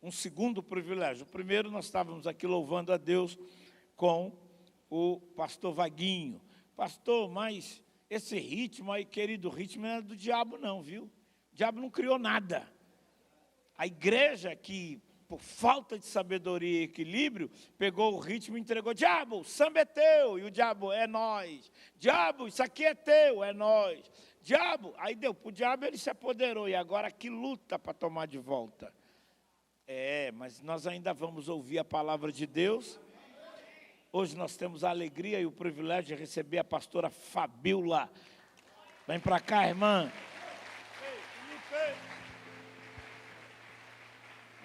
um segundo privilégio. O primeiro, nós estávamos aqui louvando a Deus com o pastor Vaguinho. Pastor, mas esse ritmo aí, querido, o ritmo não é do diabo não, viu? O diabo não criou nada. A igreja que, por falta de sabedoria e equilíbrio, pegou o ritmo e entregou. Diabo, o samba é teu. E o diabo, é nós. Diabo, isso aqui é teu, é nós. Diabo, aí deu para o diabo, ele se apoderou. E agora que luta para tomar de volta. Mas nós ainda vamos ouvir a palavra de Deus. Hoje nós temos a alegria e o privilégio de receber a pastora Fabíola. Vem para cá, irmã.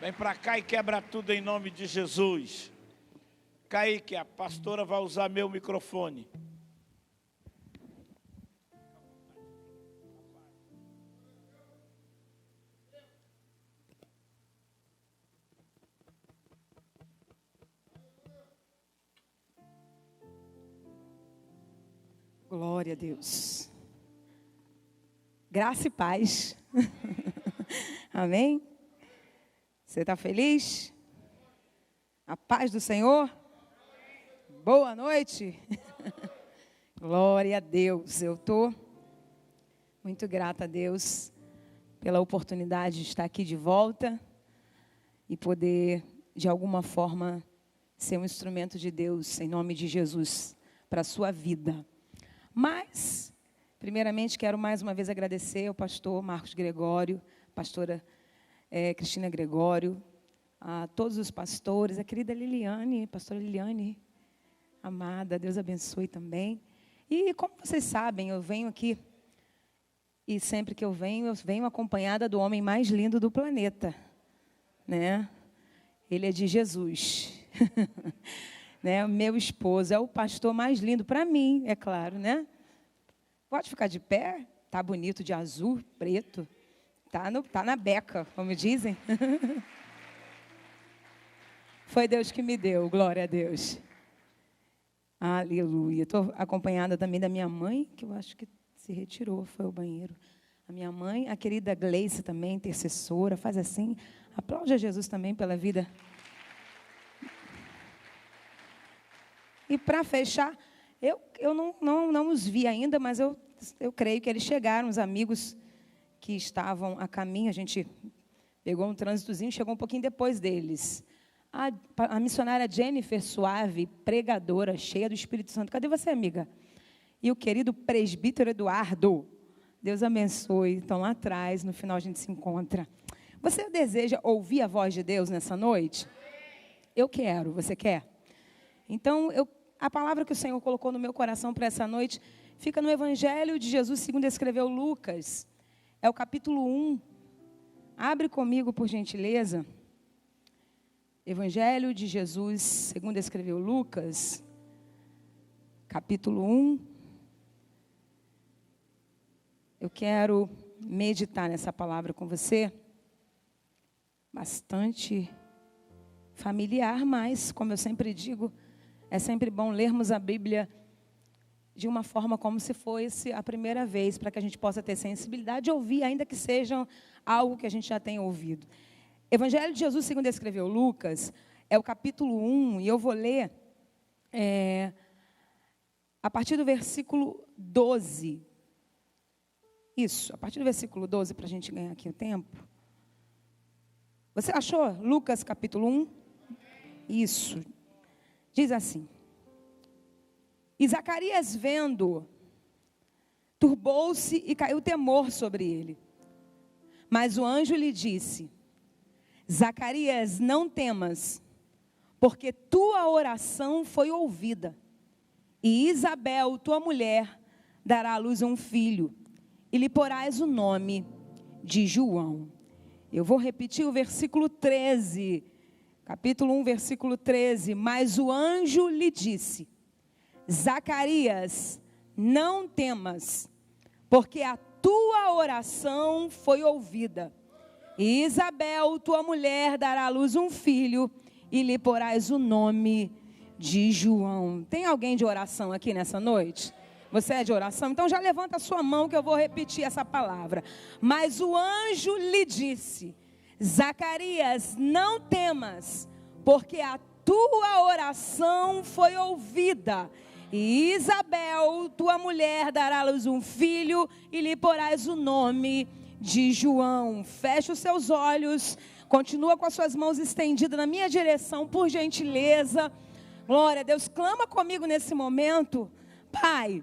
Vem para cá e quebra tudo em nome de Jesus. Kaique, a pastora vai usar meu microfone. Glória a Deus. Graça e paz. Amém? Você está feliz? A paz do Senhor? Boa noite. Glória a Deus. Eu estou muito grata a Deus pela oportunidade de estar aqui de volta e poder, de alguma forma, ser um instrumento de Deus, em nome de Jesus, para a sua vida. Mas, primeiramente, quero mais uma vez agradecer ao pastor Marcos Gregório, pastora Cristina Gregório, a todos os pastores, a querida Liliane, pastora Liliane, amada, Deus abençoe também. E como vocês sabem, eu venho aqui, e sempre que eu venho acompanhada do homem mais lindo do planeta, né? Ele é de Jesus, né? Meu esposo é o pastor mais lindo para mim, é claro, né? Pode ficar de pé, tá bonito de azul, preto. Tá na beca, como dizem. Foi Deus que me deu, glória a Deus. Aleluia. Estou acompanhada também da minha mãe, que eu acho que se retirou, foi ao banheiro. A minha mãe, a querida Gleice também, intercessora, faz assim. Aplaude a Jesus também pela vida. E para fechar, eu não os vi ainda, mas eu creio que eles chegaram, os amigos que estavam a caminho, a gente pegou um trânsitozinho, chegou um pouquinho depois deles. A missionária Jennifer Suave, pregadora, cheia do Espírito Santo. Cadê você, amiga? E o querido presbítero Eduardo. Deus abençoe. Estão lá atrás, no final a gente se encontra. Você deseja ouvir a voz de Deus nessa noite? Eu quero. Você quer? Então, a palavra que o Senhor colocou no meu coração para essa noite fica no Evangelho de Jesus, segundo escreveu Lucas. É o capítulo 1. Abre comigo, por gentileza. Evangelho de Jesus, segundo escreveu Lucas, capítulo 1. Eu quero meditar nessa palavra com você. Bastante familiar, mas, como eu sempre digo, é sempre bom lermos a Bíblia de uma forma como se fosse a primeira vez, para que a gente possa ter sensibilidade de ouvir, ainda que seja algo que a gente já tenha ouvido. Evangelho de Jesus, segundo escreveu Lucas, é o capítulo 1, e eu vou ler a partir do versículo 12. Isso, a partir do versículo 12, para a gente ganhar aqui o tempo. Você achou? Lucas, capítulo 1? Isso. Diz assim. E Zacarias, vendo, turbou-se e caiu temor sobre ele. Mas o anjo lhe disse: Zacarias, não temas, porque tua oração foi ouvida. E Isabel, tua mulher, dará à luz um filho, e lhe porás o nome de João. Eu vou repetir o versículo 13, capítulo 1, versículo 13. Mas o anjo lhe disse: Zacarias, não temas, porque a tua oração foi ouvida. E Isabel, tua mulher, dará à luz um filho, e lhe porás o nome de João. Tem alguém de oração aqui nessa noite? Você é de oração? Então já levanta a sua mão que eu vou repetir essa palavra. Mas o anjo lhe disse: Zacarias, não temas, porque a tua oração foi ouvida. E Isabel, tua mulher, dará à luz um filho e lhe porás o nome de João. Fecha os seus olhos, continua com as suas mãos estendidas na minha direção, por gentileza. Glória a Deus, clama comigo nesse momento. Pai,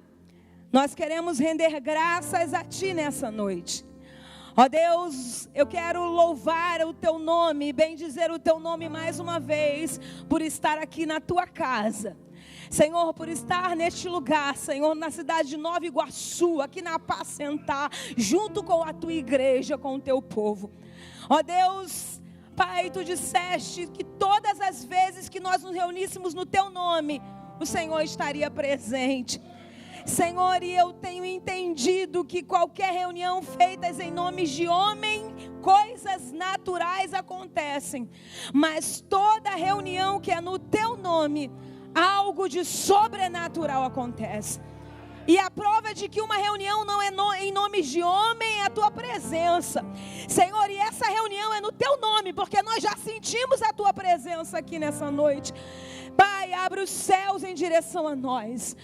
nós queremos render graças a Ti nessa noite. Ó Deus, eu quero louvar o Teu nome, bendizer o Teu nome mais uma vez, por estar aqui na Tua casa. Senhor, por estar neste lugar, Senhor, na cidade de Nova Iguaçu, aqui na Apacentar, junto com a Tua igreja, com o Teu povo. Ó Deus, Pai, Tu disseste que todas as vezes que nós nos reuníssemos no Teu nome, o Senhor estaria presente. Senhor, e eu tenho entendido que qualquer reunião feita em nomes de homem, coisas naturais acontecem. Mas toda reunião que é no Teu nome, algo de sobrenatural acontece. E a prova de que uma reunião não é em nomes de homem é a Tua presença. Senhor, e essa reunião é no Teu nome, porque nós já sentimos a Tua presença aqui nessa noite. Pai, abre os céus em direção a nós.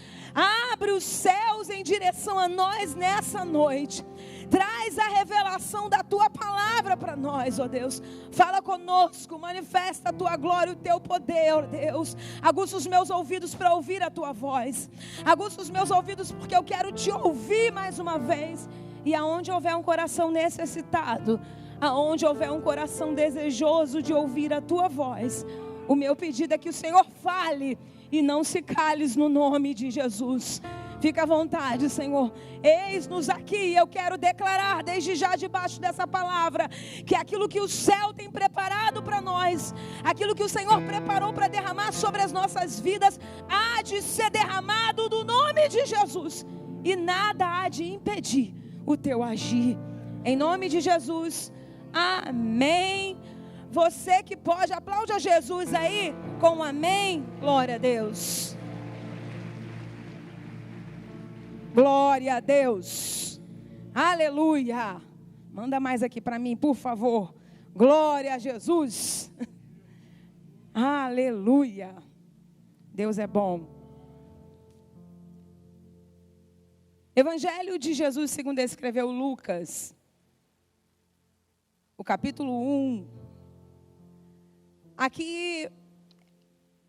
Abre os céus em direção a nós nessa noite. Traz a revelação da Tua palavra para nós, ó Deus. Fala conosco, manifesta a Tua glória, o Teu poder, ó Deus. Aguça os meus ouvidos para ouvir a Tua voz. Aguça os meus ouvidos porque eu quero Te ouvir mais uma vez. E aonde houver um coração necessitado, aonde houver um coração desejoso de ouvir a Tua voz, o meu pedido é que o Senhor fale e não se cales no nome de Jesus. Fica à vontade, Senhor. Eis-nos aqui. Eu quero declarar desde já debaixo dessa palavra que aquilo que o céu tem preparado para nós, aquilo que o Senhor preparou para derramar sobre as nossas vidas, há de ser derramado no nome de Jesus. E nada há de impedir o Teu agir. Em nome de Jesus. Amém. Você que pode, aplaude a Jesus aí com um amém. Glória a Deus. Glória a Deus. Aleluia. Manda mais aqui para mim, por favor. Glória a Jesus. Aleluia. Deus é bom. Evangelho de Jesus segundo escreveu Lucas. O capítulo 1. Aqui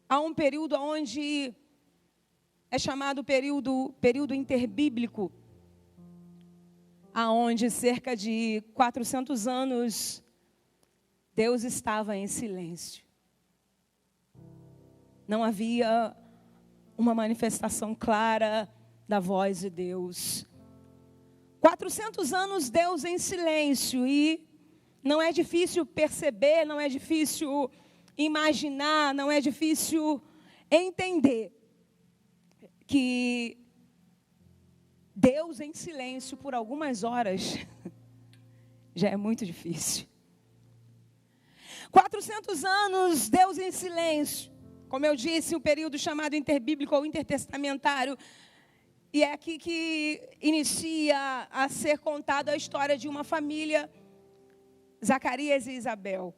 há um período onde é chamado período interbíblico, aonde cerca de 400 anos Deus estava em silêncio. Não havia uma manifestação clara da voz de Deus. 400 anos Deus em silêncio, e não é difícil perceber, não é difícil imaginar, não é difícil entender que Deus em silêncio por algumas horas já é muito difícil. 400 anos Deus em silêncio, como eu disse, um período chamado interbíblico ou intertestamentário, e é aqui que inicia a ser contada a história de uma família, Zacarias e Isabel.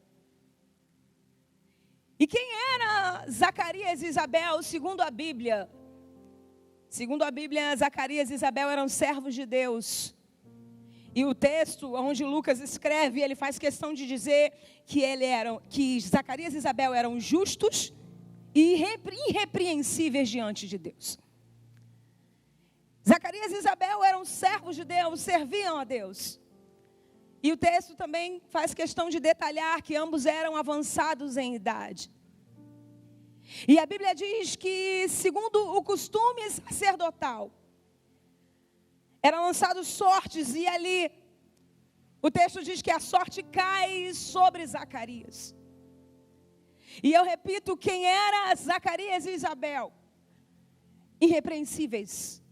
E quem era Zacarias e Isabel, segundo a Bíblia? Segundo a Bíblia, Zacarias e Isabel eram servos de Deus. E o texto onde Lucas escreve, ele faz questão de dizer que Zacarias e Isabel eram justos e irrepreensíveis diante de Deus. Zacarias e Isabel eram servos de Deus, serviam a Deus. E o texto também faz questão de detalhar que ambos eram avançados em idade. E a Bíblia diz que, segundo o costume sacerdotal, eram lançados sortes, e ali o texto diz que a sorte cai sobre Zacarias. E eu repito, quem era Zacarias e Isabel? Irrepreensíveis,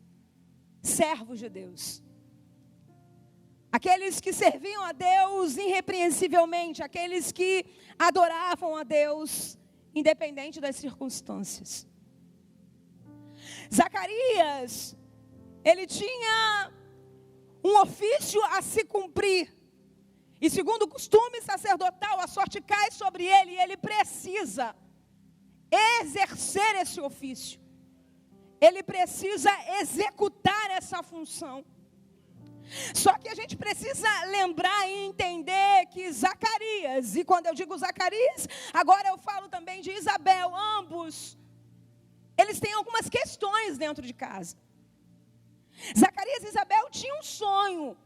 servos de Deus. Aqueles que serviam a Deus irrepreensivelmente, aqueles que adoravam a Deus, independente das circunstâncias. Zacarias, ele tinha um ofício a se cumprir. E segundo o costume sacerdotal, a sorte cai sobre ele e ele precisa exercer esse ofício. Ele precisa executar essa função. Só que a gente precisa lembrar e entender que Zacarias, e quando eu digo Zacarias, agora eu falo também de Isabel, ambos, eles têm algumas questões dentro de casa. Zacarias e Isabel tinham um sonho.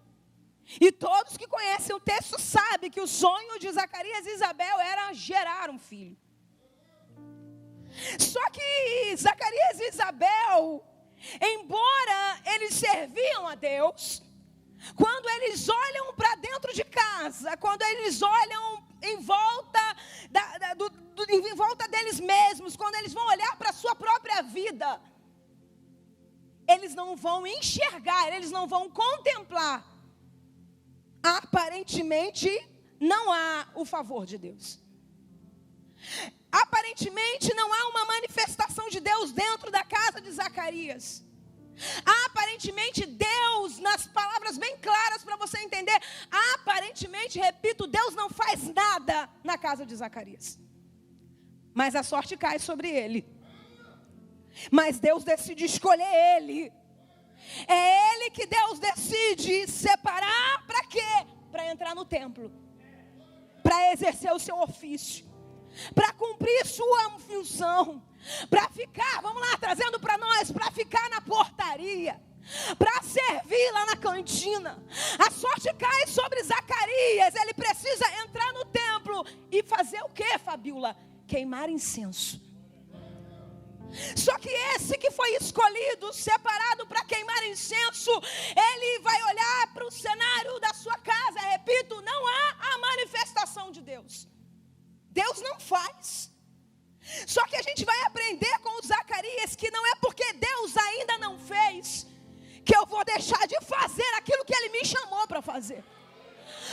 E todos que conhecem o texto sabem que o sonho de Zacarias e Isabel era gerar um filho. Só que Zacarias e Isabel, embora eles serviam a Deus, quando eles olham para dentro de casa, quando eles olham em volta, em volta deles mesmos, quando eles vão olhar para a sua própria vida, eles não vão enxergar, eles não vão contemplar. Aparentemente, não há o favor de Deus. Aparentemente, não há uma manifestação de Deus dentro da casa de Zacarias. Aparentemente, Deus, nas palavras bem claras para você entender, aparentemente, repito, Deus não faz nada na casa de Zacarias. Mas a sorte cai sobre ele. Mas Deus decide escolher ele. É ele que Deus decide separar para quê? Para entrar no templo. Para exercer o seu ofício. Para cumprir sua função. Para ficar, vamos lá, trazendo para nós, para ficar na portaria. Para servir lá na cantina. A sorte cai sobre Zacarias. Ele precisa entrar no templo e fazer o quê, Fabíola? Queimar incenso. Só que esse que foi escolhido, separado para queimar incenso, ele vai olhar para o cenário da sua casa. Repito, não há a manifestação de Deus. Deus não faz. Só que a gente vai aprender com o Zacarias que não é porque Deus ainda não fez que eu vou deixar de fazer aquilo que Ele me chamou para fazer.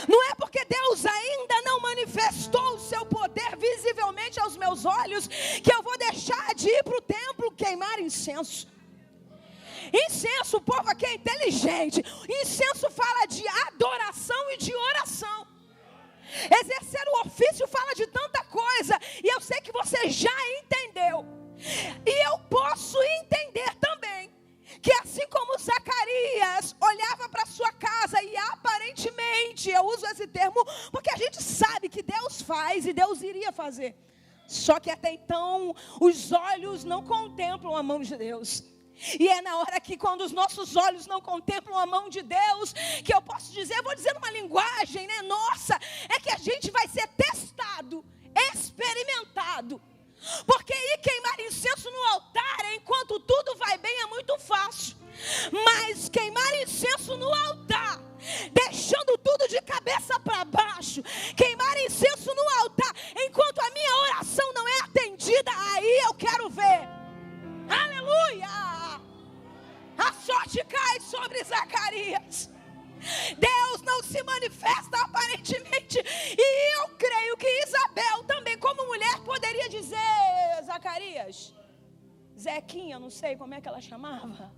Não é porque Deus ainda não manifestou o seu poder visivelmente aos meus olhos que eu vou deixar de ir para o templo queimar incenso. Incenso, o povo aqui é inteligente. Incenso fala de adoração e de oração. Exercer o ofício fala de tanta coisa. E eu sei que você já entendeu. E eu posso entender também que assim como Zacarias olhava para sua casa e aparentemente, eu uso esse termo porque a gente sabe que Deus faz e Deus iria fazer. Só que até então os olhos não contemplam a mão de Deus. E é na hora que quando os nossos olhos não contemplam a mão de Deus, que eu posso dizer, eu vou dizer numa linguagem, né, nossa, é que a gente vai ser testado, experimentado. Porque ir queimar incenso no altar, enquanto tudo vai bem, é muito fácil. Mas queimar incenso no altar, deixando tudo de cabeça para baixo, queimar incenso no altar, enquanto a minha oração não é atendida, aí eu quero ver. Aleluia! A sorte cai sobre Zacarias. Deus não se manifesta aparentemente. E eu creio que Isabel também, como mulher, poderia dizer: Zacarias, Zequinha, não sei como é que ela chamava.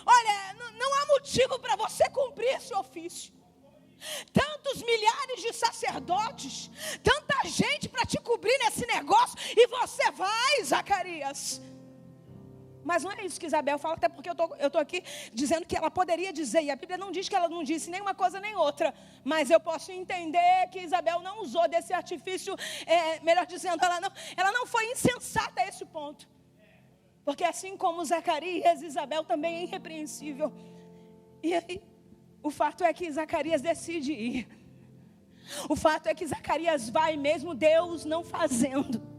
Olha, não há motivo para você cumprir esse ofício. Tantos milhares de sacerdotes, tanta gente para te cobrir nesse negócio, e você vai, Zacarias. Mas não é isso que Isabel fala, até porque eu estou aqui dizendo que ela poderia dizer, e a Bíblia não diz que ela não disse nem uma coisa nem outra, mas eu posso entender que Isabel não usou desse artifício, melhor dizendo, ela não foi insensata a esse ponto, porque assim como Zacarias, Isabel também é irrepreensível. E aí, o fato é que Zacarias decide ir, o fato é que Zacarias vai mesmo Deus não fazendo.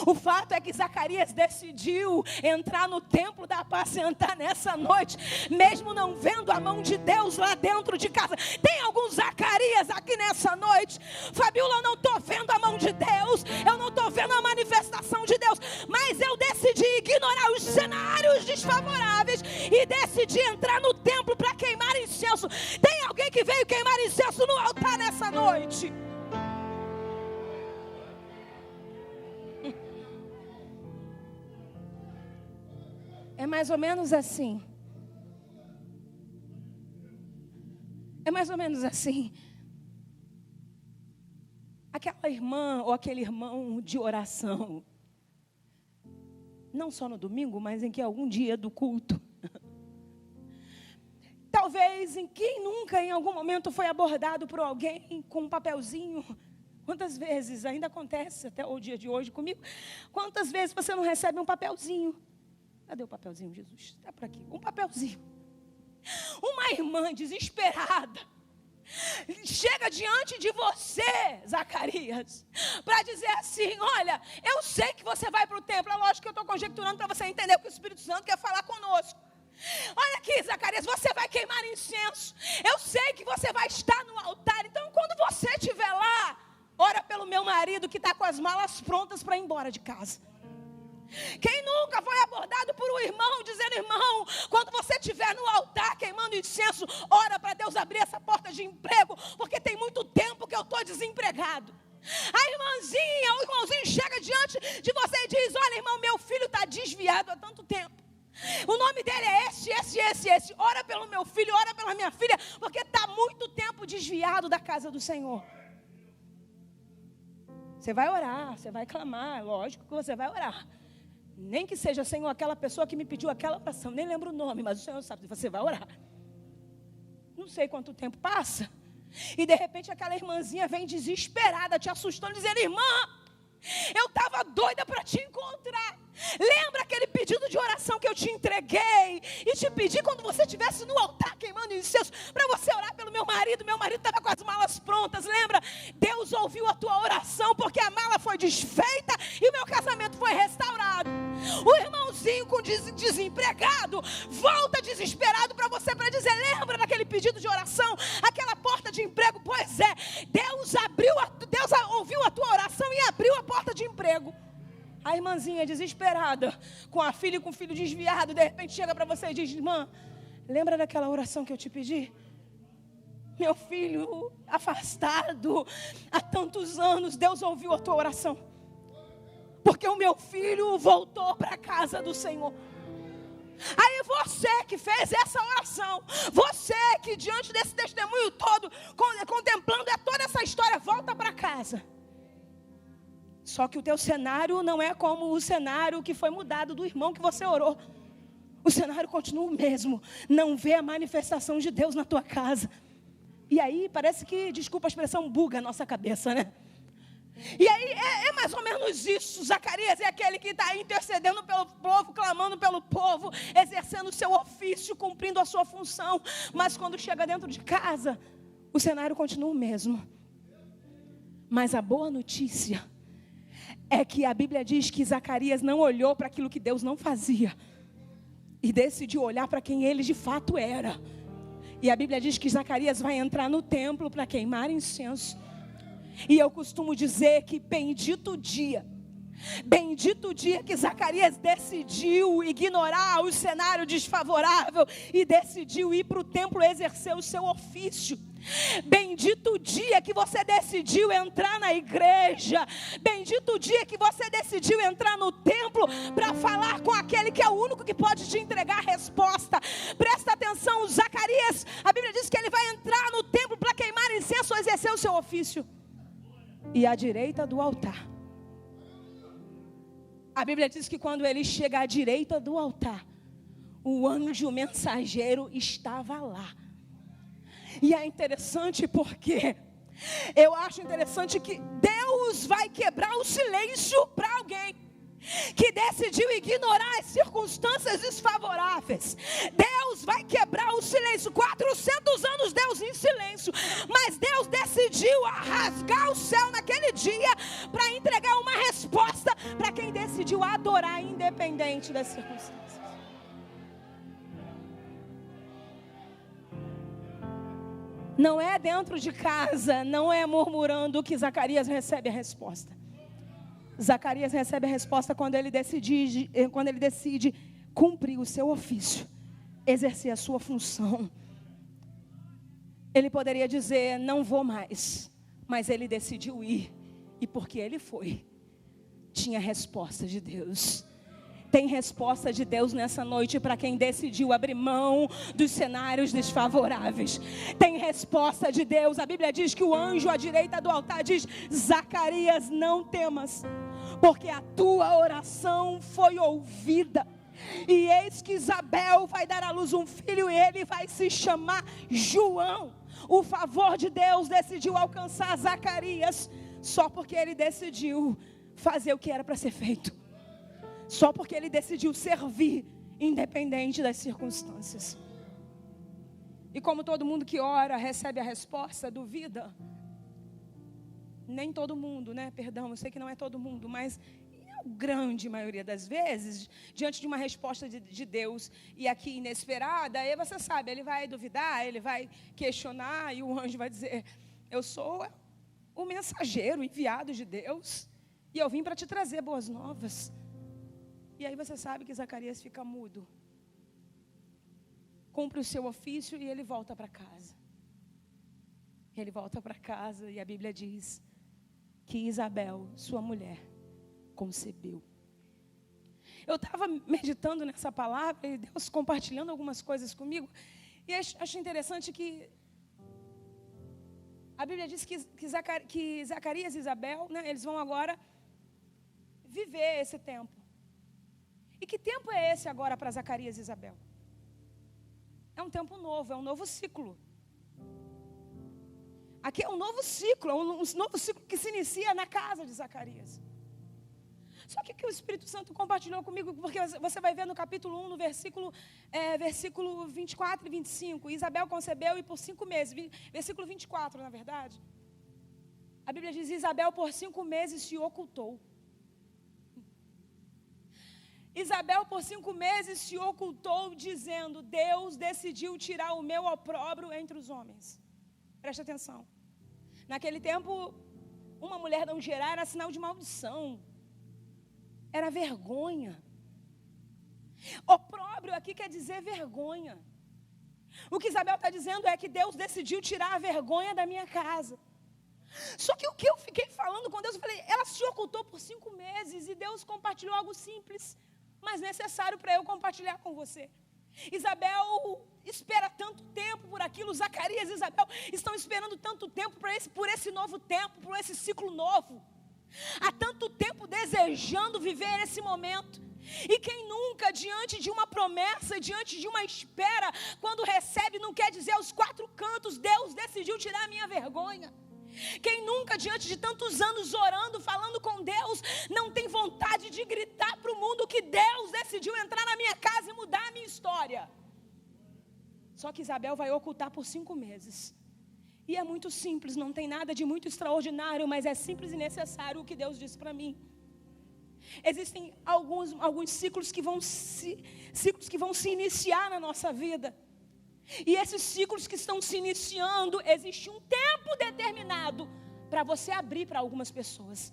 O fato é que Zacarias decidiu entrar no templo da apacentar nessa noite, mesmo não vendo a mão de Deus lá dentro de casa. Tem alguns Zacarias aqui nessa noite. Fabíola, eu não estou vendo a mão de Deus, eu não estou vendo a manifestação de Deus, mas eu decidi ignorar os cenários desfavoráveis e decidi entrar no templo para queimar incenso. Tem alguém que veio queimar incenso no altar nessa noite? É mais ou menos assim. É mais ou menos assim. aquela irmã ou aquele irmão de oração, não só no domingo, mas em que algum dia do culto, talvez em quem nunca em algum momento foi abordado por alguém com um papelzinho. Quantas vezes, ainda acontece até o dia de hoje comigo, quantas vezes você não recebe um papelzinho? Cadê o papelzinho, Jesus? Está por aqui, um papelzinho. Uma irmã desesperada chega diante de você, Zacarias, para dizer assim: olha, eu sei que você vai para o templo. É lógico que eu estou conjecturando para você entender o que o Espírito Santo quer falar conosco. Olha aqui, Zacarias, você vai queimar incenso. Eu sei que você vai estar no altar. Então, quando você estiver lá, ora pelo meu marido que está com as malas prontas para ir embora de casa. Quem nunca foi abordado por um irmão, dizendo: irmão, quando você estiver no altar queimando incenso, ora para Deus abrir essa porta de emprego, porque tem muito tempo que eu estou desempregado. A irmãzinha, o irmãozinho chega diante de você e diz: olha, irmão, meu filho está desviado há tanto tempo. O nome dele é esse. Ora pelo meu filho, ora pela minha filha, porque está muito tempo desviado da casa do Senhor. Você vai orar, você vai clamar, lógico que você vai orar. Nem que seja, Senhor, aquela pessoa que me pediu aquela oração, nem lembro o nome, mas o Senhor sabe, você vai orar. Não sei quanto tempo passa, e de repente aquela irmãzinha vem desesperada, te assustando, dizendo: irmã, eu estava doida para te encontrar. Lembra aquele pedido de oração que eu te entreguei e te pedi quando você estivesse no altar queimando incenso, para você orar pelo meu marido? Meu marido estava com as malas prontas, lembra? Deus ouviu a tua oração, porque a mala foi desfeita e o meu casamento foi restaurado. O irmãozinho com desempregado volta desesperado para você, para dizer: lembra daquele pedido de oração, aquela porta de emprego? Pois é, Deus ouviu a tua oração e abriu a porta de emprego. A irmãzinha desesperada, com a filha e com o filho desviado, de repente chega para você e diz: irmã, lembra daquela oração que eu te pedi? Meu filho afastado há tantos anos, Deus ouviu a tua oração, porque o meu filho voltou para a casa do Senhor. Aí você que fez essa oração, você que diante desse testemunho todo, contemplando toda essa história, volta para casa. Só que o teu cenário não é como o cenário que foi mudado do irmão que você orou. O cenário continua o mesmo. Não vê a manifestação de Deus na tua casa. E aí parece que, desculpa a expressão, buga a nossa cabeça, né? E aí é mais ou menos isso. Zacarias é aquele que está intercedendo pelo povo, clamando pelo povo, exercendo o seu ofício, cumprindo a sua função. Mas quando chega dentro de casa, o cenário continua o mesmo. Mas a boa notícia é que a Bíblia diz que Zacarias não olhou para aquilo que Deus não fazia e decidiu olhar para quem ele de fato era. E a Bíblia diz que Zacarias vai entrar no templo para queimar incenso. E eu costumo dizer que bendito o dia que Zacarias decidiu ignorar o cenário desfavorável e decidiu ir para o templo exercer o seu ofício. Bendito o dia que você decidiu entrar na igreja. Bendito o dia que você decidiu entrar no templo para falar com aquele que é o único que pode te entregar a resposta. Presta atenção, Zacarias, a Bíblia diz que ele vai entrar no templo para queimar incenso, exercer o seu ofício. E à direita do altar, a Bíblia diz que quando ele chega à direita do altar, o anjo mensageiro estava lá. E é interessante porque eu acho interessante que Deus vai quebrar o silêncio para alguém que decidiu ignorar as circunstâncias desfavoráveis. Deus vai quebrar o silêncio. 400 anos Deus em silêncio, mas Deus decidiu rasgar o céu naquele dia para entregar uma resposta para quem decidiu adorar independente das circunstâncias. Não é dentro de casa, não é murmurando que Zacarias recebe a resposta. Zacarias recebe a resposta quando ele decide cumprir o seu ofício, exercer a sua função. Ele poderia dizer: não vou mais, mas ele decidiu ir. E porque ele foi, tinha a resposta de Deus. Tem resposta de Deus nessa noite para quem decidiu abrir mão dos cenários desfavoráveis. Tem resposta de Deus. A Bíblia diz que o anjo à direita do altar diz: Zacarias, não temas, porque a tua oração foi ouvida. E eis que Isabel vai dar à luz um filho e ele vai se chamar João. O favor de Deus decidiu alcançar Zacarias só porque ele decidiu fazer o que era para ser feito. Só porque ele decidiu servir, independente das circunstâncias. E como todo mundo que ora recebe a resposta, duvida. Nem todo mundo, né? Perdão, eu sei que não é todo mundo, mas a grande maioria das vezes, diante de uma resposta de Deus, e aqui inesperada, aí você sabe, ele vai duvidar, ele vai questionar, e o anjo vai dizer: eu sou o mensageiro enviado de Deus, e eu vim para te trazer boas novas. E aí você sabe que Zacarias fica mudo, cumpre o seu ofício e ele volta para casa. Ele volta para casa e a Bíblia diz que Isabel, sua mulher, concebeu. Eu estava meditando nessa palavra e Deus compartilhando algumas coisas comigo, e acho interessante que a Bíblia diz que Zacarias e Isabel, né, eles vão agora viver esse tempo. E que tempo é esse agora para Zacarias e Isabel? É um tempo novo, é um novo ciclo. Aqui é um novo ciclo, é um novo ciclo que se inicia na casa de Zacarias. Só que o que o Espírito Santo compartilhou comigo, porque você vai ver no capítulo 1, no versículo 24 e 25, Isabel concebeu e por 5 meses, versículo 24 na verdade, a Bíblia diz: Isabel por 5 meses se ocultou. Isabel por 5 meses se ocultou, dizendo: Deus decidiu tirar o meu opróbrio entre os homens. Presta atenção. Naquele tempo, uma mulher não gerar era sinal de maldição. Era vergonha. Opróbrio aqui quer dizer vergonha. O que Isabel está dizendo é que Deus decidiu tirar a vergonha da minha casa. Só que o que eu fiquei falando com Deus, eu falei, ela se ocultou por 5 meses e Deus compartilhou algo simples, mas necessário para eu compartilhar com você. Isabel espera tanto tempo por aquilo, Zacarias e Isabel estão esperando tanto tempo por esse novo tempo, por esse ciclo novo. Há tanto tempo desejando viver esse momento. E quem nunca, diante de uma promessa, diante de uma espera, quando recebe, não quer dizer aos 4 cantos: Deus decidiu tirar a minha vergonha. Quem nunca, diante de tantos anos orando, falando com Deus, não tem vontade de gritar para o mundo que Deus decidiu entrar na minha casa e mudar a minha história? Só que Isabel vai ocultar por 5 meses. E é muito simples, não tem nada de muito extraordinário, mas é simples e necessário o que Deus disse para mim. Existem alguns ciclos que vão se iniciar na nossa vida. E esses ciclos que estão se iniciando, existe um tempo determinado para você abrir para algumas pessoas.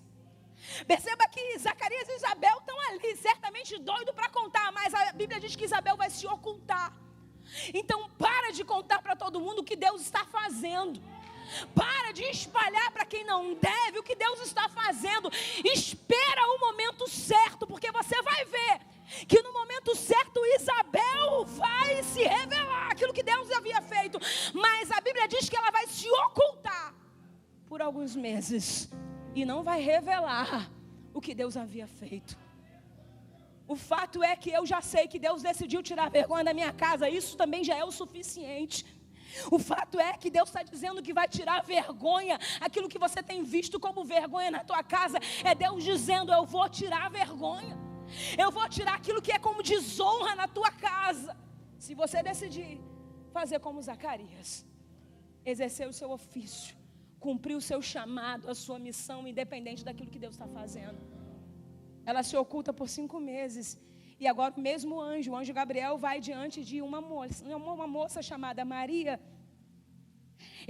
Perceba que Zacarias e Isabel estão ali, certamente doido para contar, mas a Bíblia diz que Isabel vai se ocultar. Então para de contar para todo mundo o que Deus está fazendo. Para de espalhar para quem não deve o que Deus está fazendo. Espera o momento certo, porque você vai ver que no momento certo Isabel vai se revelar aquilo que Deus havia feito. Mas a Bíblia diz que ela vai se ocultar por alguns meses e não vai revelar o que Deus havia feito. O fato é que eu já sei que Deus decidiu tirar a vergonha da minha casa. Isso também já é o suficiente. O fato é que Deus está dizendo que vai tirar a vergonha. Aquilo que você tem visto como vergonha na tua casa, é Deus dizendo: eu vou tirar a vergonha. Eu vou tirar aquilo que é como desonra na tua casa. Se você decidir fazer como Zacarias, exercer o seu ofício, cumprir o seu chamado, a sua missão, independente daquilo que Deus está fazendo. Ela se oculta por 5 meses. E agora o mesmo anjo, o anjo Gabriel, vai diante de uma moça chamada Maria.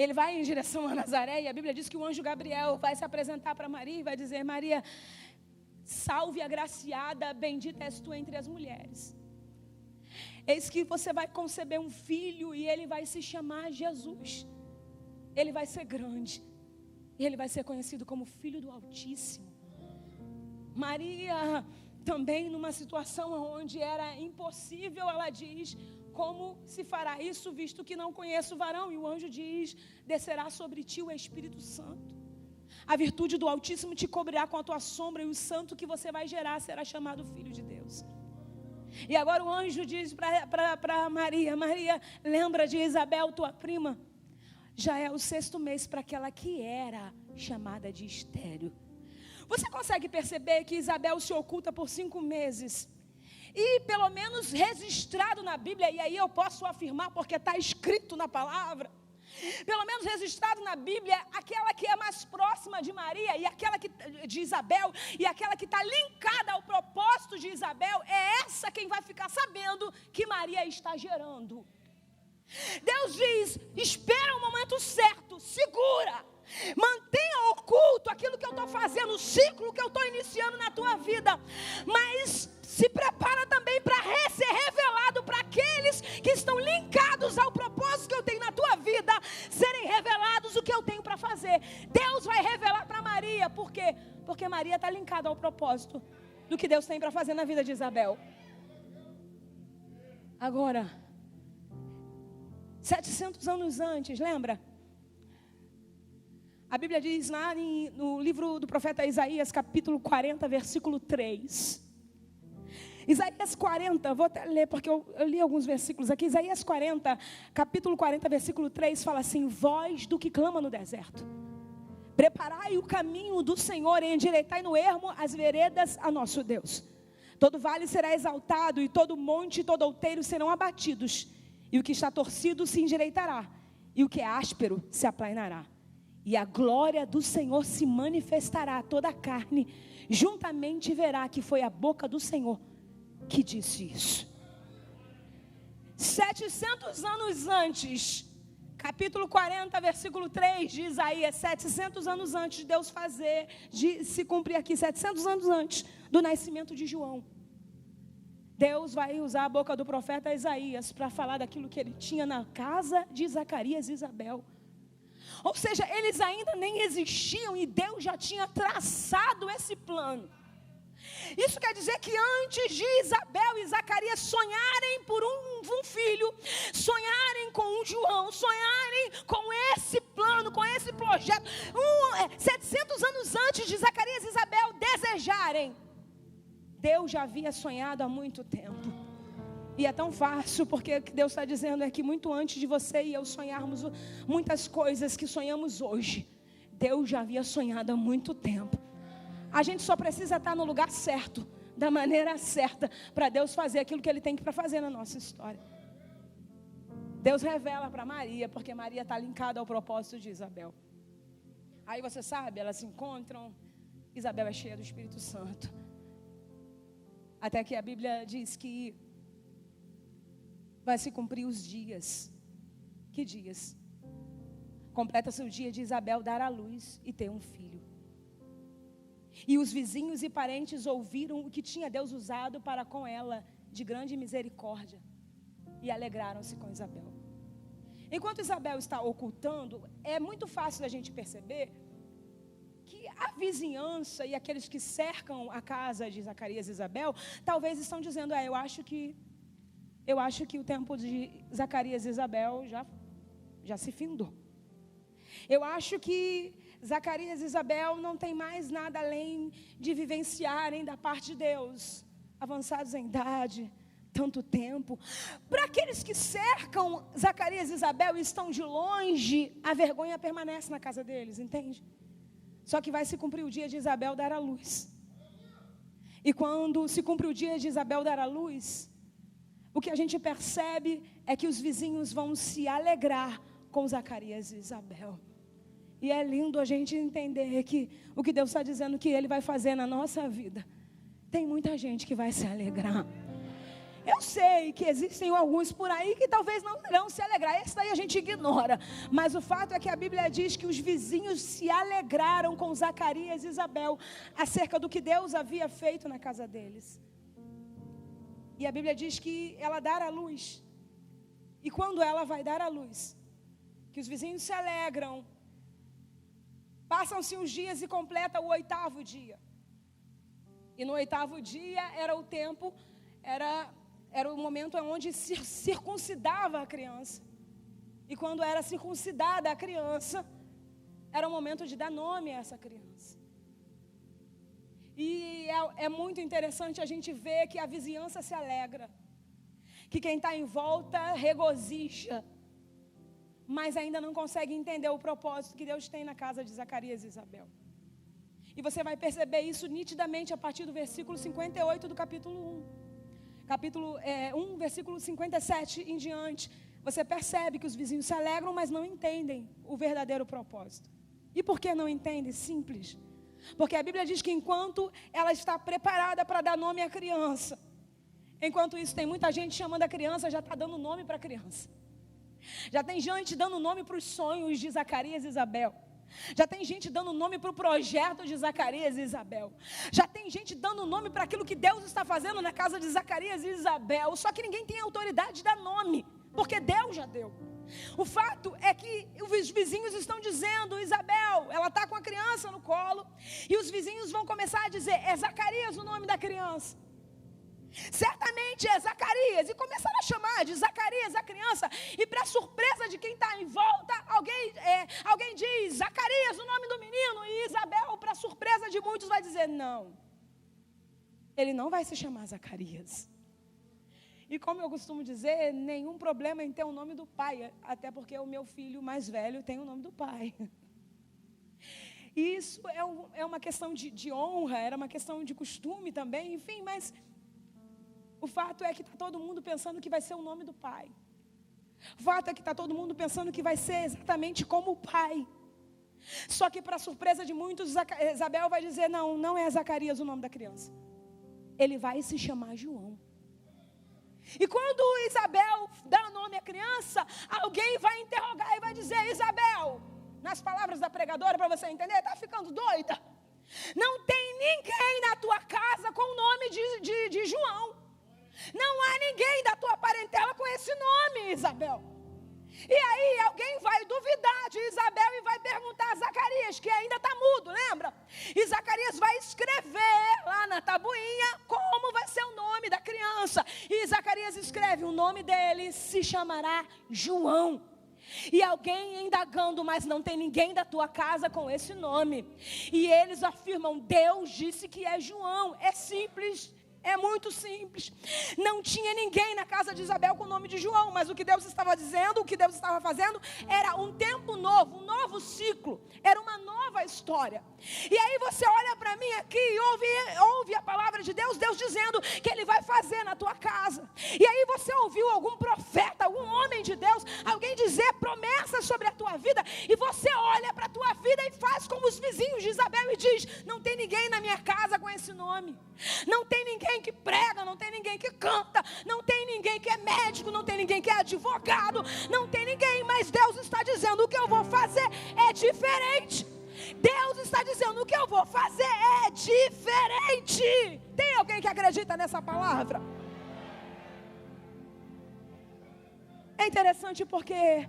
Ele vai em direção a Nazaré e a Bíblia diz que o anjo Gabriel vai se apresentar para Maria e vai dizer: Maria, salve agraciada, bendita és tu entre as mulheres. Eis que você vai conceber um filho e ele vai se chamar Jesus. Ele vai ser grande e ele vai ser conhecido como Filho do Altíssimo. Maria também numa situação onde era impossível, ela diz: como se fará isso, visto que não conheço o varão? E o anjo diz: descerá sobre ti o Espírito Santo. A virtude do Altíssimo te cobrirá com a tua sombra, e o santo que você vai gerar será chamado Filho de Deus. E agora o anjo diz para Maria: Maria, lembra de Isabel, tua prima? Já é o 6º mês para aquela que era chamada de estéril. Você consegue perceber que Isabel se oculta por 5 meses? E pelo menos registrado na Bíblia, e aí eu posso afirmar porque está escrito na palavra, pelo menos registrado na Bíblia, aquela que é mais próxima de Maria, e aquela que, de Isabel, e aquela que está linkada ao propósito de Isabel, é essa quem vai ficar sabendo que Maria está gerando. Deus diz: espera o momento certo, segura, mantenha oculto aquilo que eu estou fazendo, o ciclo que eu estou iniciando na tua vida, mas se prepara também para ser revelado para aqueles que estão linkados ao propósito que eu tenho na tua vida, serem revelados o que eu tenho para fazer. Deus vai revelar para Maria, por quê? Porque Maria está linkada ao propósito do que Deus tem para fazer na vida de Isabel. Agora, 700 anos antes, lembra? A Bíblia diz lá no livro do profeta Isaías, capítulo 40, versículo 3. Isaías 40, vou até ler porque eu li alguns versículos aqui. Isaías 40, capítulo 40, versículo 3, fala assim: voz do que clama no deserto, preparai o caminho do Senhor e endireitai no ermo as veredas a nosso Deus. Todo vale será exaltado, e todo monte e todo outeiro serão abatidos, e o que está torcido se endireitará, e o que é áspero se aplainará. E a glória do Senhor se manifestará a toda a carne, juntamente verá que foi a boca do Senhor que disse isso. 700 anos antes, capítulo 40, versículo 3 de Isaías, 700 anos antes de Deus fazer, de se cumprir aqui, 700 anos antes do nascimento de João, Deus vai usar a boca do profeta Isaías para falar daquilo que ele tinha na casa de Zacarias e Isabel. Ou seja, eles ainda nem existiam e Deus já tinha traçado esse plano. Isso quer dizer que antes de Isabel e Zacarias sonharem por um filho, sonharem com um João, sonharem com esse plano, com esse projeto, 700 anos antes de Zacarias e Isabel desejarem, Deus já havia sonhado há muito tempo. E é tão fácil, porque o que Deus está dizendo é que muito antes de você e eu sonharmos muitas coisas que sonhamos hoje, Deus já havia sonhado há muito tempo. A gente só precisa estar no lugar certo, da maneira certa, para Deus fazer aquilo que Ele tem para fazer na nossa história. Deus revela para Maria, porque Maria está linkada ao propósito de Isabel. Aí você sabe, elas se encontram, Isabel é cheia do Espírito Santo. Até que a Bíblia diz que vai se cumprir os dias. Que dias? Completa-se o dia de Isabel dar à luz e ter um filho. E os vizinhos e parentes ouviram o que tinha Deus usado para com ela de grande misericórdia e alegraram-se com Isabel. Enquanto Isabel está ocultando, é muito fácil a gente perceber que a vizinhança e aqueles que cercam a casa de Zacarias e Isabel, talvez estão dizendo: eu acho que o tempo de Zacarias e Isabel já se findou. Eu acho que Zacarias e Isabel não tem mais nada além de vivenciarem da parte de Deus, avançados em idade, tanto tempo. Para aqueles que cercam Zacarias e Isabel e estão de longe, a vergonha permanece na casa deles, entende? Só que vai se cumprir o dia de Isabel dar à luz. E quando se cumpre o dia de Isabel dar à luz, o que a gente percebe é que os vizinhos vão se alegrar com Zacarias e Isabel. E é lindo a gente entender que o que Deus está dizendo que Ele vai fazer na nossa vida, tem muita gente que vai se alegrar. Eu sei que existem alguns por aí que talvez não irão se alegrar. Esse daí a gente ignora. Mas o fato é que a Bíblia diz que os vizinhos se alegraram com Zacarias e Isabel acerca do que Deus havia feito na casa deles. E a Bíblia diz que ela dará a luz. E quando ela vai dar a luz, que os vizinhos se alegram, passam-se os dias e completa o 8º dia. E no 8º dia era o tempo, era o momento onde se circuncidava a criança. E quando era circuncidada a criança, era o momento de dar nome a essa criança. E é muito interessante a gente ver que a vizinhança se alegra, que quem está em volta regozija, mas ainda não consegue entender o propósito que Deus tem na casa de Zacarias e Isabel. E você vai perceber isso nitidamente a partir do versículo 58 do capítulo 1. Capítulo 1, versículo 57 em diante. Você percebe que os vizinhos se alegram, mas não entendem o verdadeiro propósito. E por que não entendem? Simples. Porque a Bíblia diz que enquanto ela está preparada para dar nome à criança, enquanto isso tem muita gente chamando a criança, já está dando nome para a criança. Já tem gente dando nome para os sonhos de Zacarias e Isabel. Já tem gente dando nome para o projeto de Zacarias e Isabel. Já tem gente dando nome para aquilo que Deus está fazendo na casa de Zacarias e Isabel. Só que ninguém tem autoridade de dar nome, porque Deus já deu. O fato é que os vizinhos estão dizendo, Isabel, ela está com a criança no colo, e os vizinhos vão começar a dizer, é Zacarias o nome da criança. Certamente é Zacarias. E começaram a chamar de Zacarias a criança. E para surpresa de quem está em volta, alguém diz, Zacarias o nome do menino. E Isabel, para surpresa de muitos, vai dizer, não, ele não vai se chamar Zacarias. E como eu costumo dizer, nenhum problema em ter o nome do pai, até porque o meu filho mais velho tem o nome do pai. E isso é uma questão de honra, era uma questão de costume também, enfim, mas o fato é que está todo mundo pensando que vai ser o nome do pai. O fato é que está todo mundo pensando que vai ser exatamente como o pai. Só que para surpresa de muitos, Isabel vai dizer, não é Zacarias o nome da criança. Ele vai se chamar João. E quando Isabel dá nome à criança, alguém vai interrogar e vai dizer, Isabel, nas palavras da pregadora, para você entender, está ficando doida? Não tem ninguém na tua casa com o nome de João. Não há ninguém da tua parentela com esse nome, Isabel. E aí alguém vai duvidar de Isabel e vai perguntar a Zacarias, que ainda está mudo, lembra? E Zacarias vai escrever lá na tabuinha como vai ser o nome da criança. E Zacarias escreve, o nome dele se chamará João. E alguém indagando, mas não tem ninguém da tua casa com esse nome. E eles afirmam, Deus disse que é João. É simples. É muito simples. Não tinha ninguém na casa de Isabel com o nome de João, mas o que Deus estava dizendo, o que Deus estava fazendo, era um tempo novo, um novo ciclo, era uma nova história. E aí você olha para mim aqui e ouve a palavra de Deus, Deus dizendo que Ele vai fazer na tua casa. E aí você ouviu algum profeta, algum homem de Deus, alguém dizer promessas sobre a tua vida, e você olha para a tua vida e faz como os vizinhos de Isabel e diz, não tem ninguém na minha casa com esse nome. Não tem ninguém que prega, não tem ninguém que canta, não tem ninguém que é médico, não tem ninguém que é advogado, não tem ninguém, mas Deus está dizendo, o que eu vou fazer é diferente. Deus está dizendo, o que eu vou fazer é diferente. Tem alguém que acredita nessa palavra? É interessante porque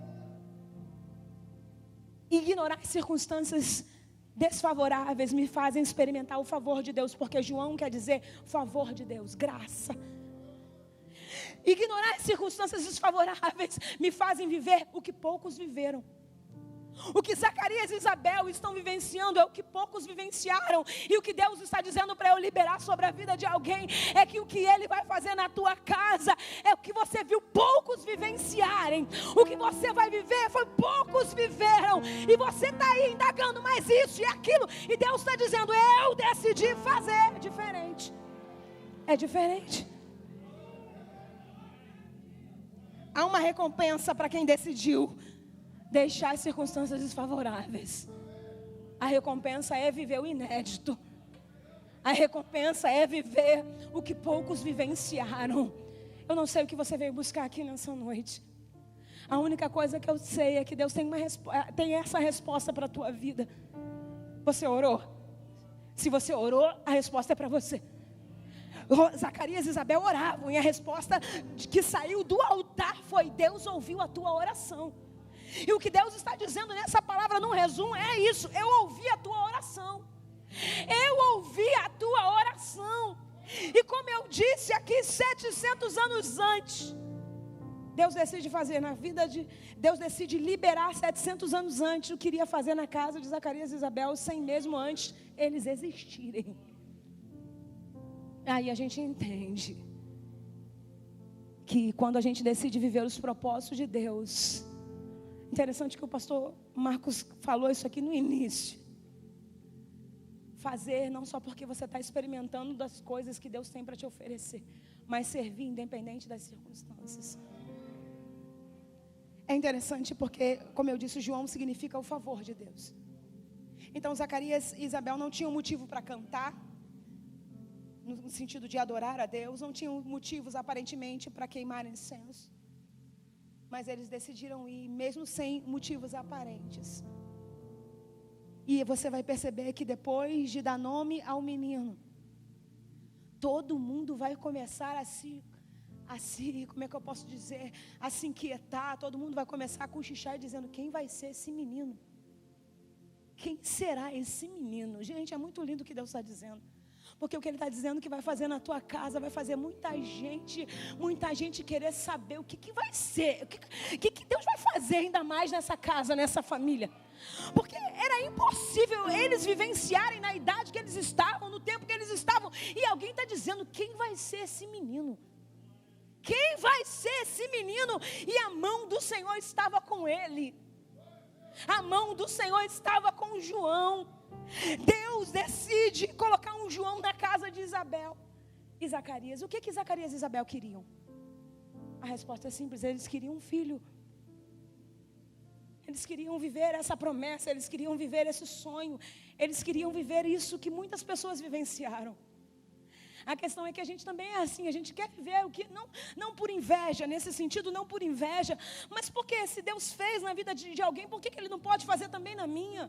ignorar circunstâncias desfavoráveis me fazem experimentar o favor de Deus, porque João quer dizer favor de Deus, graça. Ignorar circunstâncias desfavoráveis me fazem viver o que poucos viveram. O que Zacarias e Isabel estão vivenciando é o que poucos vivenciaram. E o que Deus está dizendo para eu liberar sobre a vida de alguém é que o que Ele vai fazer na tua casa é o que você viu poucos vivenciarem. O que você vai viver foi poucos viveram. E você está aí indagando mais isso e aquilo. E Deus está dizendo, eu decidi fazer diferente. É diferente. Há uma recompensa para quem decidiu deixar as circunstâncias desfavoráveis. A recompensa é viver o inédito. A recompensa é viver o que poucos vivenciaram. Eu não sei o que você veio buscar aqui nessa noite. A única coisa que eu sei é que Deus tem essa resposta para a tua vida. Você orou? Se você orou, a resposta é para você. Zacarias e Isabel oravam e a resposta que saiu do altar foi: Deus ouviu a tua oração. E o que Deus está dizendo nessa palavra, num resumo, é isso: eu ouvi a tua oração. Eu ouvi a tua oração. 700 anos antes, Deus decide fazer na vida Deus decide liberar 700 anos antes o que iria fazer na casa de Zacarias e Isabel, sem mesmo antes eles existirem. Aí a gente entende que quando a gente decide viver os propósitos de Deus, interessante que o pastor Marcos falou isso aqui no início. Fazer não só porque você está experimentando das coisas que Deus tem para te oferecer, mas servir independente das circunstâncias. É interessante porque, como eu disse, João significa o favor de Deus. Então Zacarias e Isabel não tinham motivo para cantar, no sentido de adorar a Deus, não tinham motivos aparentemente para queimar incenso, mas eles decidiram ir mesmo sem motivos aparentes. E você vai perceber que depois de dar nome ao menino, todo mundo vai começar a se, como é que eu posso dizer, a se inquietar, todo mundo vai começar a cochichar dizendo, quem vai ser esse menino? Quem será esse menino? Gente, é muito lindo o que Deus está dizendo. Porque o que Ele está dizendo que vai fazer na tua casa, vai fazer muita gente querer saber o que vai ser, o que Deus vai fazer ainda mais nessa casa, nessa família. Porque era impossível eles vivenciarem na idade que eles estavam, no tempo que eles estavam, e alguém está dizendo, quem vai ser esse menino? Quem vai ser esse menino? E a mão do Senhor estava com ele. A mão do Senhor estava com João. Deus decide colocar um João na casa de Isabel e Zacarias. O que Zacarias e Isabel queriam? A resposta é simples, eles queriam um filho. Eles queriam viver essa promessa, eles queriam viver esse sonho, eles queriam viver isso que muitas pessoas vivenciaram. A questão é que a gente também é assim, a gente quer viver o que, não por inveja, nesse sentido, não por inveja, mas porque se Deus fez na vida de alguém, por que Ele não pode fazer também na minha?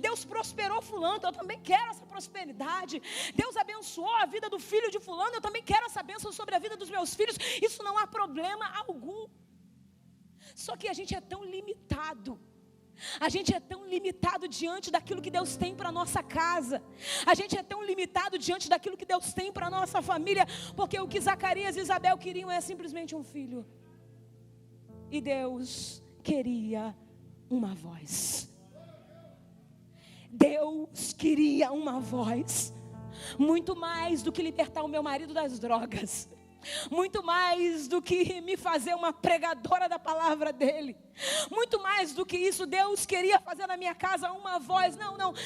Deus prosperou fulano, eu também quero essa prosperidade. Deus abençoou a vida do filho de fulano, eu também quero essa bênção sobre a vida dos meus filhos. Isso não há problema algum. Só que a gente é tão limitado. A gente é tão limitado diante daquilo que Deus tem para a nossa casa. A gente é tão limitado diante daquilo que Deus tem para a nossa família. Porque o que Zacarias e Isabel queriam é simplesmente um filho. E Deus queria uma voz. Deus queria uma voz. Muito mais do que libertar o meu marido das drogas. Muito mais do que me fazer uma pregadora da palavra dele. Muito mais do que isso, Deus queria fazer na minha casa uma voz.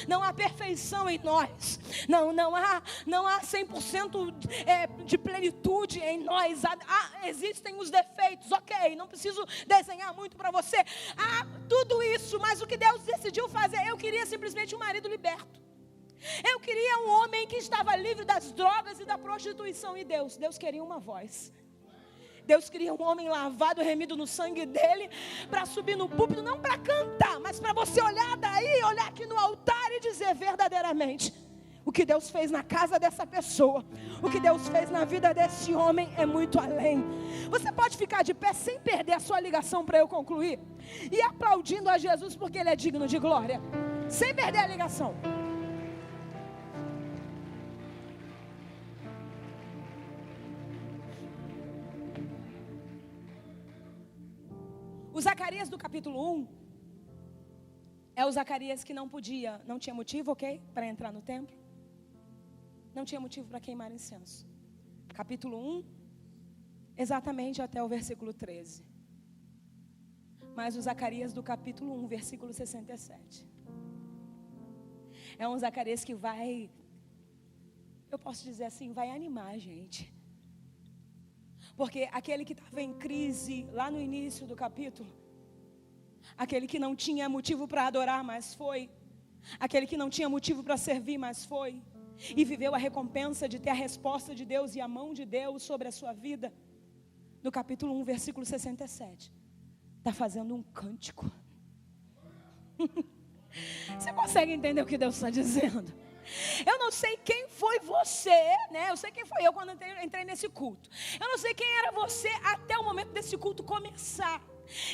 Não há perfeição em nós. Não há 100% de plenitude em nós. Existem os defeitos, ok, não preciso desenhar muito para você. Há tudo isso, mas o que Deus decidiu fazer, eu queria simplesmente um marido liberto. Eu queria um homem que estava livre das drogas e da prostituição. E Deus queria uma voz. Deus queria um homem lavado, remido no sangue dele, para subir no púlpito, não para cantar, mas para você olhar daí, olhar aqui no altar e dizer verdadeiramente, o que Deus fez na casa dessa pessoa, o que Deus fez na vida desse homem é muito além. Você pode ficar de pé sem perder a sua ligação para eu concluir, e aplaudindo a Jesus porque Ele é digno de glória, sem perder a ligação. O Zacarias do capítulo 1 é o Zacarias que não tinha motivo, ok? Para entrar no templo. Não tinha motivo para queimar incenso. Capítulo 1, exatamente até o versículo 13. Mas o Zacarias do capítulo 1, versículo 67. É um Zacarias que vai, eu posso dizer assim, vai animar a gente. Porque aquele que estava em crise lá no início do capítulo, aquele que não tinha motivo para adorar, mas foi, aquele que não tinha motivo para servir, mas foi, e viveu a recompensa de ter a resposta de Deus e a mão de Deus sobre a sua vida, no capítulo 1, versículo 67, está fazendo um cântico. Você consegue entender o que Deus está dizendo? Eu não sei quem foi você, né? Eu sei quem foi eu quando entrei nesse culto. Eu não sei quem era você até o momento desse culto começar.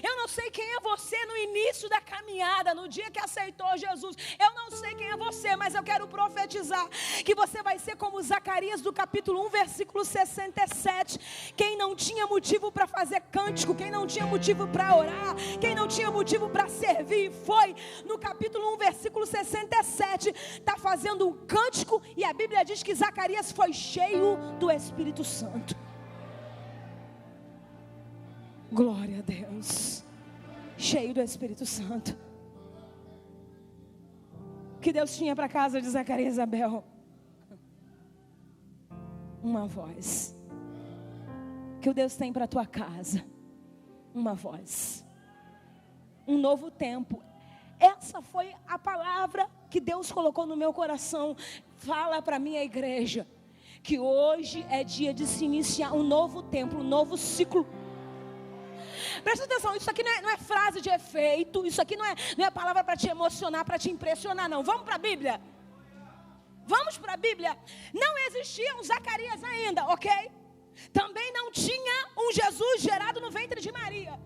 Eu não sei quem é você no início da caminhada, no dia que aceitou Jesus. Eu não sei quem é você, mas eu quero profetizar que você vai ser como Zacarias do capítulo 1, versículo 67. Quem não tinha motivo para fazer cântico, quem não tinha motivo para orar, quem não tinha motivo para servir, foi no capítulo 1, versículo 67, está fazendo um cântico, e a Bíblia diz que Zacarias foi cheio do Espírito Santo. Glória a Deus, cheio do Espírito Santo. O que Deus tinha para a casa de Zacarias e Isabel? Uma voz. O que Deus tem para a tua casa? Uma voz. Um novo tempo. Essa foi a palavra que Deus colocou no meu coração. Fala para a minha igreja que hoje é dia de se iniciar um novo tempo, um novo ciclo. Presta atenção, isso aqui não é frase de efeito, isso aqui não é palavra para te emocionar, para te impressionar, não. Vamos para a Bíblia. Vamos para a Bíblia. Não existia um Zacarias ainda, ok? Também não tinha um Jesus gerado no ventre de Maria.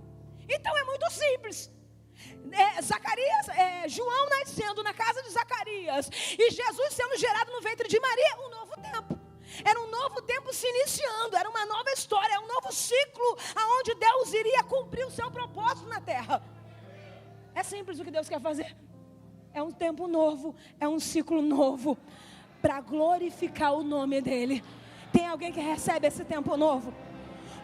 Então é muito simples. João nascendo na casa de Zacarias e Jesus sendo gerado no ventre de Maria, um novo tempo. Era um novo tempo se iniciando, era uma nova história, é um novo ciclo, aonde Deus iria cumprir o seu propósito na terra. É simples o que Deus quer fazer. É um tempo novo, é um ciclo novo, para glorificar o nome dEle. Tem alguém que recebe esse tempo novo?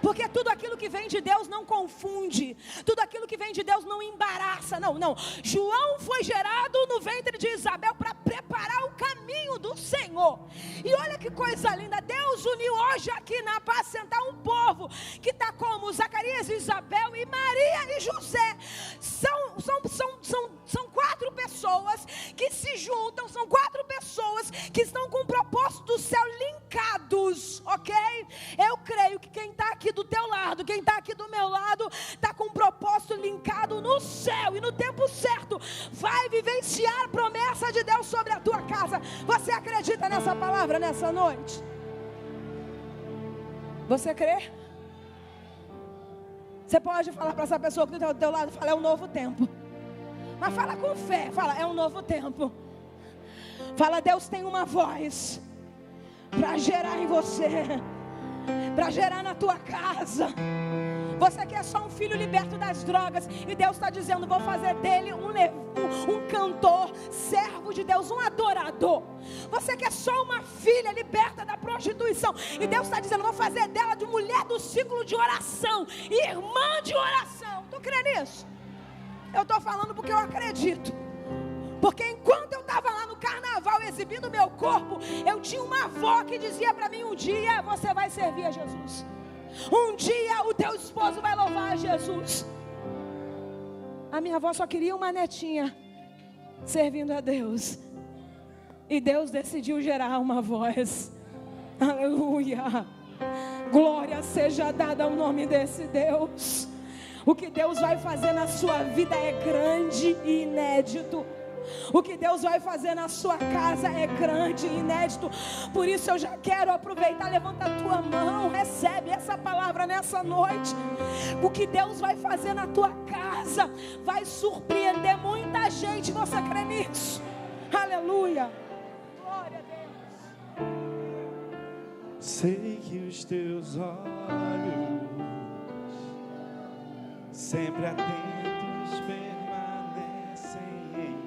Porque tudo aquilo que vem de Deus não confunde. Tudo aquilo que vem de Deus não embaraça. Não. João foi gerado no ventre de Isabel para preparar o caminho do Senhor. E olha que coisa linda. Deus uniu hoje aqui na apacentar um povo que está como Zacarias, Isabel e Maria e José. São 4 pessoas que se juntam. São 4 pessoas que estão com o propósito do céu linkados. Ok? Eu creio que quem está aqui do teu lado, quem está aqui do meu lado, está com um propósito linkado no céu, e no tempo certo vai vivenciar a promessa de Deus sobre a tua casa. Você acredita nessa palavra nessa noite? Você crê? Você pode falar para essa pessoa que está do teu lado, fala, é um novo tempo. Mas fala com fé, fala, é um novo tempo. Fala, Deus tem uma voz para gerar em você, para gerar na tua casa. Você que é só um filho liberto das drogas, e Deus está dizendo, vou fazer dele um cantor, servo de Deus, um adorador. Você que é só uma filha liberta da prostituição, e Deus está dizendo, vou fazer dela de mulher do ciclo de oração, irmã de oração. Tu crê nisso? Eu estou falando porque eu acredito. Porque enquanto eu estava lá no carnaval exibindo meu corpo, eu tinha uma avó que dizia para mim, um dia você vai servir a Jesus. Um dia o teu esposo vai louvar a Jesus. A minha avó só queria uma netinha servindo a Deus. E Deus decidiu gerar uma voz. Aleluia. Glória seja dada ao nome desse Deus. O que Deus vai fazer na sua vida é grande e inédito. O que Deus vai fazer na sua casa é grande e inédito. Por isso eu já quero aproveitar, levanta a tua mão, recebe essa palavra nessa noite. O que Deus vai fazer na tua casa vai surpreender muita gente. Você crê nisso? Aleluia. Glória a Deus. Sei que os teus olhos sempre atentos permanecem em mim.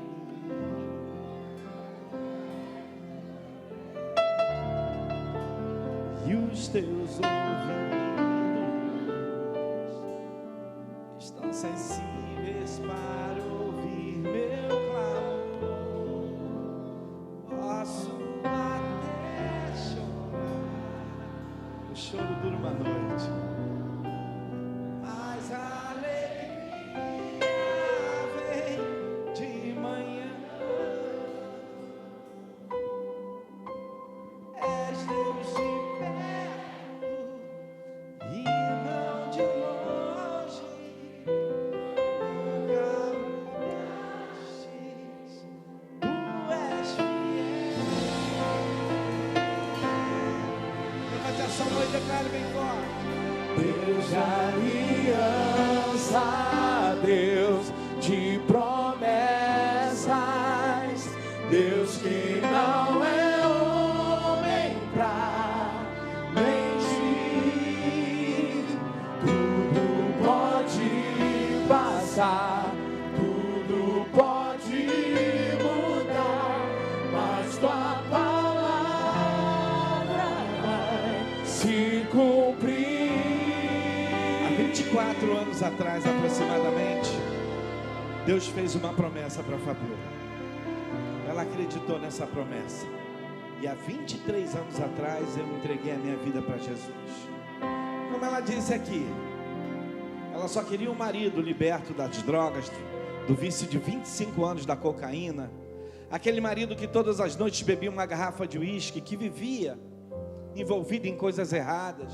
E os teus ouvidos estão sensíveis para ouvir meu clamor. Posso até chorar, o choro dura uma noite, mas a alegria vem de manhã. És Deus de e não de longe, nunca mudastes, tu és fiel. Levante a sua mão e declare bem forte. Deus de aliança, Deus de promessas, Deus que não é homem pra mentir. Tudo pode passar, tudo pode mudar, mas tua palavra vai se cumprir. Há 24 anos atrás, aproximadamente, Deus fez uma promessa para a Fabiola. Ela acreditou nessa promessa. E há 23 anos atrás eu entreguei a minha vida para Jesus. Como ela disse aqui, ela só queria um marido liberto das drogas, do vício de 25 anos da cocaína. Aquele marido que todas as noites bebia uma garrafa de uísque, que vivia envolvido em coisas erradas.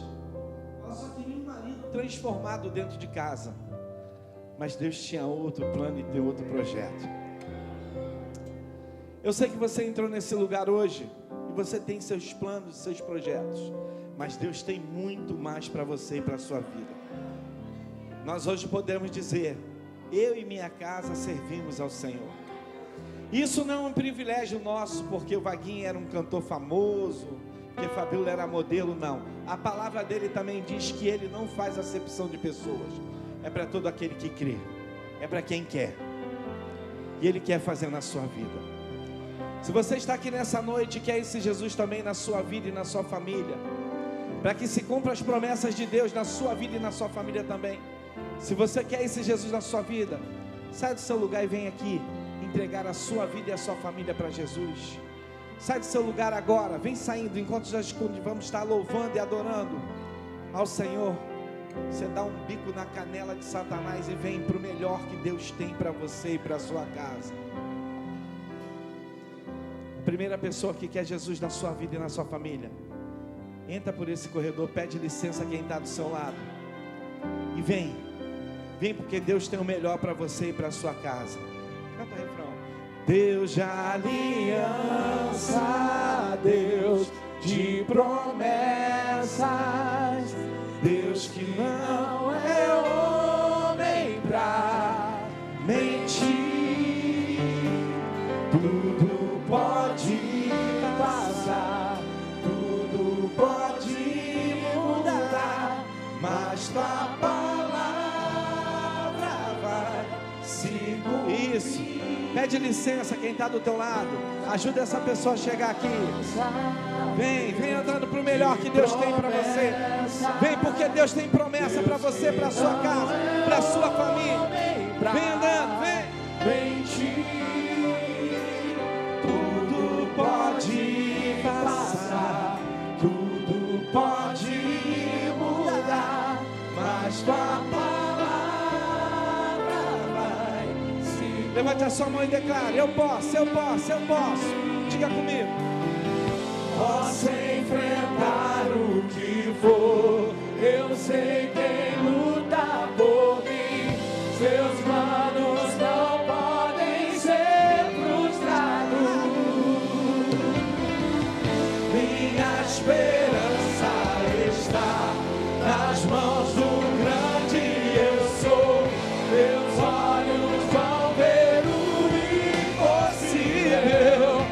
Ela só queria um marido transformado dentro de casa. Mas Deus tinha outro plano e tem outro projeto. Eu sei que você entrou nesse lugar hoje e você tem seus planos, seus projetos, mas Deus tem muito mais para você e para a sua vida. Nós hoje podemos dizer: eu e minha casa servimos ao Senhor. Isso não é um privilégio nosso porque o Vaguinho era um cantor famoso, porque Fabiola era modelo, não. A palavra dele também diz que ele não faz acepção de pessoas. É para todo aquele que crê, é para quem quer, e Ele quer fazer na sua vida. Se você está aqui nessa noite e quer esse Jesus também na sua vida e na sua família, para que se cumpra as promessas de Deus na sua vida e na sua família também. Se você quer esse Jesus na sua vida, sai do seu lugar e vem aqui entregar a sua vida e a sua família para Jesus. Sai do seu lugar agora, vem saindo, enquanto vamos estar louvando e adorando ao Senhor. Você dá um bico na canela de Satanás e vem para o melhor que Deus tem para você e para a sua casa. A primeira pessoa que quer Jesus na sua vida e na sua família, entra por esse corredor, pede licença a quem está do seu lado e vem porque Deus tem o melhor para você e para a sua casa. Canta o refrão. Deus de aliança, Deus de promessas, Deus que não é homem pra mentir. Tudo pode passar, tudo pode mudar, mas tua palavra vai se cumprir. Isso, pede licença quem está do teu lado, ajuda essa pessoa a chegar aqui. Vem andando para o melhor que Deus tem para você. Vem porque Deus tem promessa para você, para a sua casa, para a sua família. Vem andando, vem. Tudo pode passar, tudo pode mudar, mas tua palavra vai se... Levante a sua mão e declare: eu posso, eu posso, eu posso. Diga comigo. Posso enfrentar o que for, eu sei quem luta por mim. Seus planos não podem ser frustrados. Minha esperança está nas mãos do grande eu sou. Meus olhos vão ver o impossível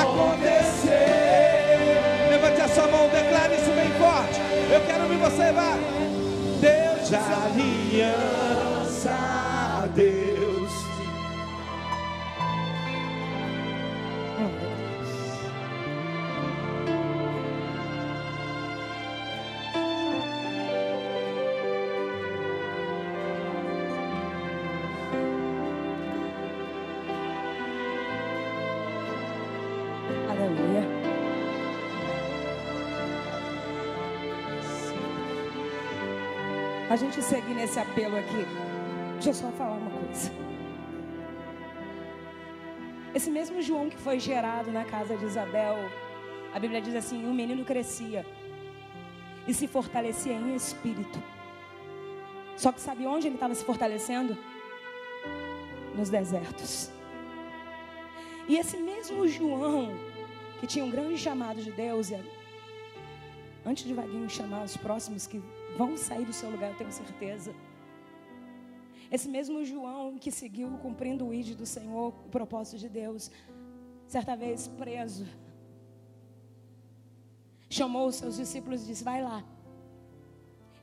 acontecer. Levante a sua mão, declare isso bem forte. Eu quero ouvir você, vai. Deus de aliança, Deus. Aleluia. A gente seguir nesse apelo aqui, deixa eu só falar uma coisa. Esse mesmo João que foi gerado na casa de Isabel, a Bíblia diz assim: o menino crescia e se fortalecia em espírito. Só que sabe onde ele estava se fortalecendo? Nos desertos. E esse mesmo João, que tinha um grande chamado de Deus, Antes de Vaguinho chamar os próximos que vão sair do seu lugar, eu tenho certeza. Esse mesmo João que seguiu cumprindo o ID do Senhor, o propósito de Deus, certa vez preso, chamou os seus discípulos e disse: vai lá.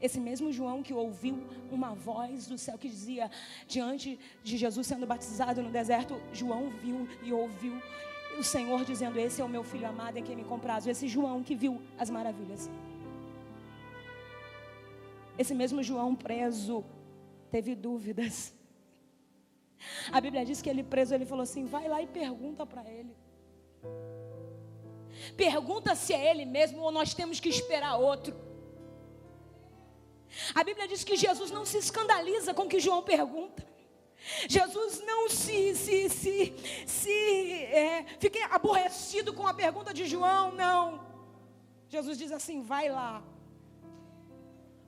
Esse mesmo João que ouviu uma voz do céu que dizia, diante de Jesus sendo batizado no deserto, João viu e ouviu o Senhor dizendo: esse é o meu filho amado em quem me comprazo. Esse João que viu as maravilhas. Esse mesmo João preso teve dúvidas. A Bíblia diz que ele preso, ele falou assim: vai lá e pergunta para ele. Pergunta se é ele mesmo ou nós temos que esperar outro. A Bíblia diz que Jesus não se escandaliza com o que João pergunta. Jesus não fica aborrecido com a pergunta de João, não. Jesus diz assim: vai lá,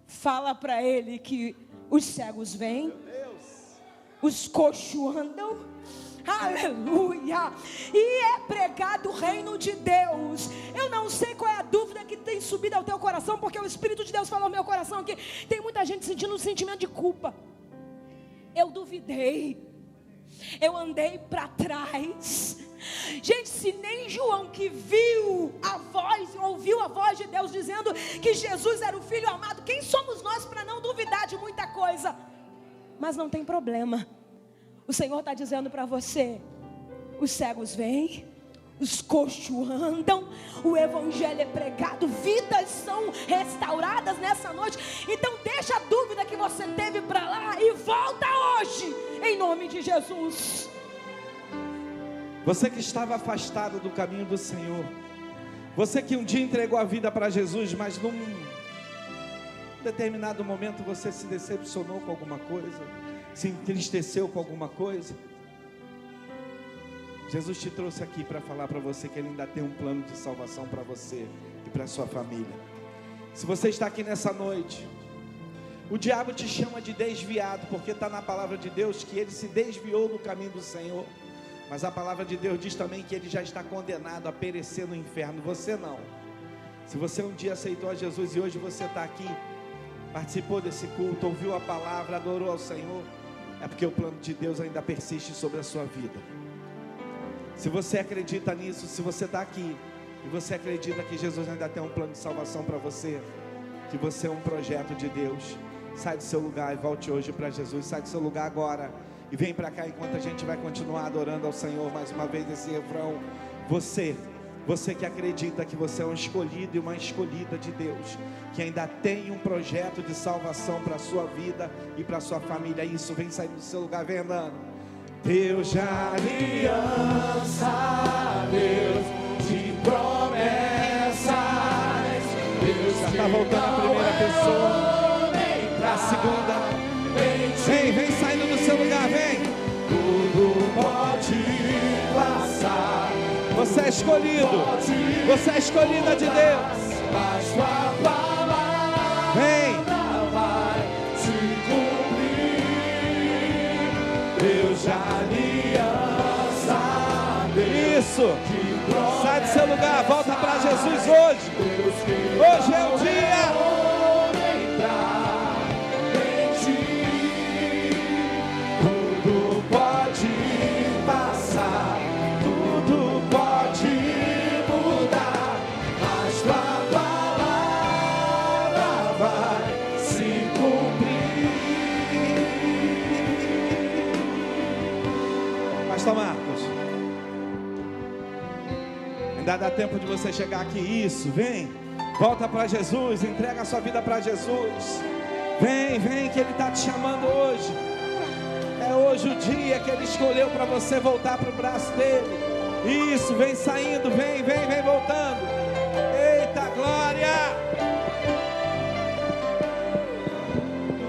fala para ele que os cegos vêm, os coxos andam, aleluia, e é pregado o reino de Deus. Eu não sei qual é a dúvida que tem subido ao teu coração, porque o Espírito de Deus falou ao meu coração que tem muita gente sentindo um sentimento de culpa. Eu duvidei, eu andei para trás. Gente, se nem João, que viu a voz, ouviu a voz de Deus dizendo que Jesus era o Filho amado, quem somos nós para não duvidar de muita coisa? Mas não tem problema. O Senhor está dizendo para você: os cegos vêm, os coxos andam, o evangelho é pregado, vidas são restauradas nessa noite. Então deixa a dúvida que você teve para lá e volta hoje, em nome de Jesus. Você que estava afastado do caminho do Senhor, você que um dia entregou a vida para Jesus, mas num determinado momento você se decepcionou com alguma coisa, se entristeceu com alguma coisa, Jesus te trouxe aqui para falar para você que Ele ainda tem um plano de salvação para você e para a sua família. Se você está aqui nessa noite, o diabo te chama de desviado, porque está na palavra de Deus que ele se desviou do caminho do Senhor. Mas a palavra de Deus diz também que ele já está condenado a perecer no inferno. Você não. Se você um dia aceitou a Jesus e hoje você está aqui, participou desse culto, ouviu a palavra, adorou ao Senhor, é porque o plano de Deus ainda persiste sobre a sua vida. Se você acredita nisso, se você está aqui e você acredita que Jesus ainda tem um plano de salvação para você, que você é um projeto de Deus, sai do seu lugar e volte hoje para Jesus. Sai do seu lugar agora e vem para cá enquanto a gente vai continuar adorando ao Senhor mais uma vez esse refrão. Você que acredita que você é um escolhido e uma escolhida de Deus, que ainda tem um projeto de salvação para a sua vida e para a sua família, isso, vem sair do seu lugar, vem andando. Deus de aliança, Deus de promessas, Deus já está voltando a primeira pessoa, a segunda, vem saindo do seu lugar, vem. Tudo pode passar. Você é escolhido, você é escolhida de Deus. Mas tua palavra vai se cumprir. Deus de aliança, isso. Sai do seu lugar, volta para Jesus hoje. Hoje é o dia. Marcos, ainda dá tempo de você chegar aqui. Isso, vem, volta para Jesus, entrega a sua vida para Jesus. Vem, que Ele está te chamando hoje. É hoje o dia que Ele escolheu para você voltar para o braço dele. Isso, vem saindo, vem voltando.